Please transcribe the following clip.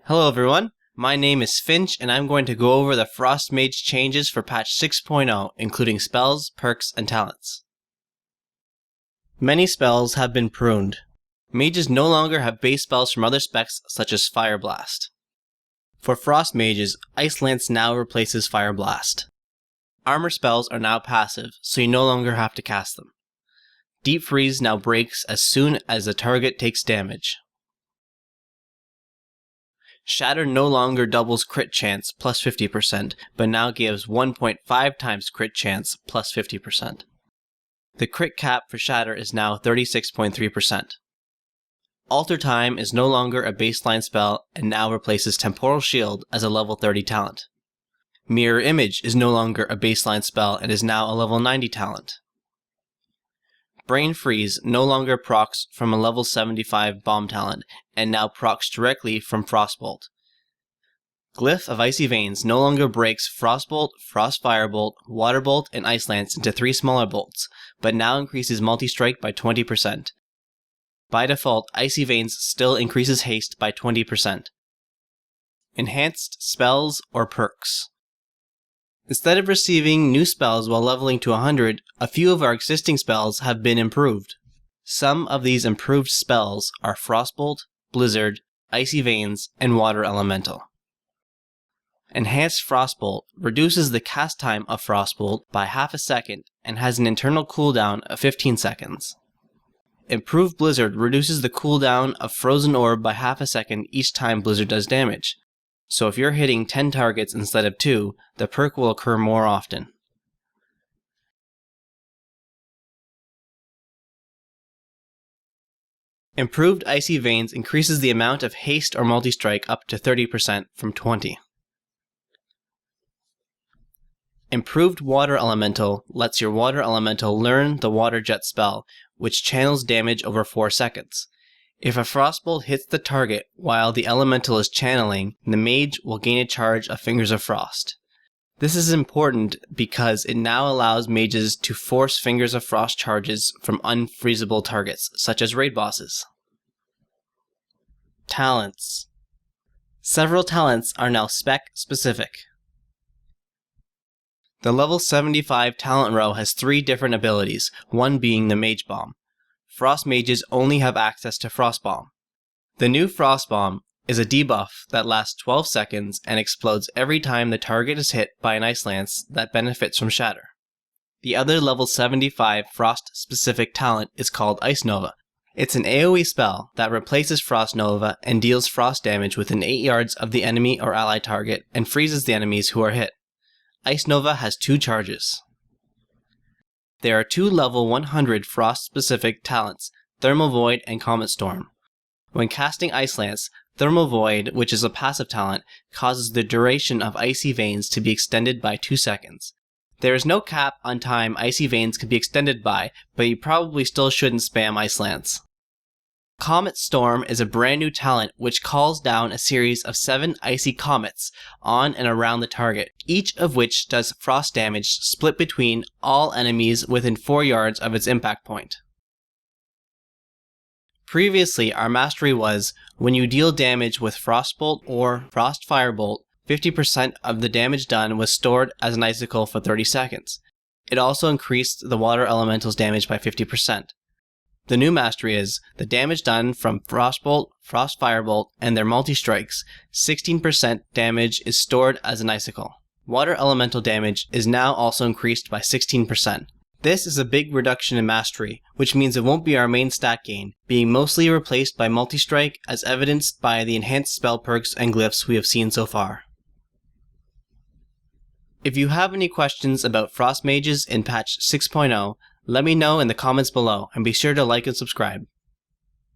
Hello everyone, my name is Finch and I'm going to go over the Frost Mage changes for patch 6.0, including spells, perks, and talents. Many spells have been pruned. Mages no longer have base spells from other specs such as Fire Blast. For Frost Mages, Ice Lance now replaces Fire Blast. Armor spells are now passive, so you no longer have to cast them. Deep Freeze now breaks as soon as the target takes damage. Shatter no longer doubles crit chance plus 50%, but now gives 1.5 times crit chance plus 50%. The crit cap for Shatter is now 36.3%. Alter Time is no longer a baseline spell and now replaces Temporal Shield as a level 30 talent. Mirror Image is no longer a baseline spell and is now a level 90 talent. Brain Freeze no longer procs from a level 75 bomb talent, and now procs directly from Frostbolt. Glyph of Icy Veins no longer breaks Frostbolt, Frost Firebolt, Waterbolt, and Ice Lance into 3 smaller bolts, but now increases multi-strike by 20%. By default, Icy Veins still increases haste by 20%. Enhanced spells or perks. Instead of receiving new spells while leveling to 100, a few of our existing spells have been improved. Some of these improved spells are Frostbolt, Blizzard, Icy Veins, and Water Elemental. Enhanced Frostbolt reduces the cast time of Frostbolt by half a second and has an internal cooldown of 15 seconds. Improved Blizzard reduces the cooldown of Frozen Orb by half a second each time Blizzard does damage. So if you're hitting 10 targets instead of 2, the perk will occur more often. Improved Icy Veins increases the amount of haste or multi-strike up to 30% from 20. Improved Water Elemental lets your Water Elemental learn the Water Jet spell, which channels damage over 4 seconds. If a Frostbolt hits the target while the Elemental is channeling, the Mage will gain a charge of Fingers of Frost. This is important because it now allows mages to force Fingers of Frost charges from unfreezable targets, such as raid bosses. Talents. Several talents are now spec-specific. The level 75 talent row has 3 different abilities, one being the Mage Bomb. Frost Mages only have access to Frost Bomb. The new Frost Bomb is a debuff that lasts 12 seconds and explodes every time the target is hit by an Ice Lance that benefits from Shatter. The other level 75 Frost-specific talent is called Ice Nova. It's an AoE spell that replaces Frost Nova and deals frost damage within 8 yards of the enemy or ally target and freezes the enemies who are hit. Ice Nova has 2 charges. There are 2 level 100 Frost-specific talents, Thermal Void and Comet Storm. When casting Ice Lance, Thermal Void, which is a passive talent, causes the duration of Icy Veins to be extended by 2 seconds. There is no cap on time Icy Veins can be extended by, but you probably still shouldn't spam Ice Lance. Comet Storm is a brand new talent which calls down a series of 7 icy comets on and around the target, each of which does frost damage split between all enemies within 4 yards of its impact point. Previously, our mastery was, when you deal damage with Frostbolt or Frost Firebolt, 50% of the damage done was stored as an icicle for 30 seconds. It also increased the Water Elemental's damage by 50%. The new mastery is, the damage done from Frostbolt, Frost Firebolt, and their multi-strikes, 16% damage is stored as an icicle. Water Elemental damage is now also increased by 16%. This is a big reduction in mastery, which means it won't be our main stat gain, being mostly replaced by multi-strike as evidenced by the enhanced spell perks and glyphs we have seen so far. If you have any questions about Frost Mages in patch 6.0, let me know in the comments below and be sure to like and subscribe.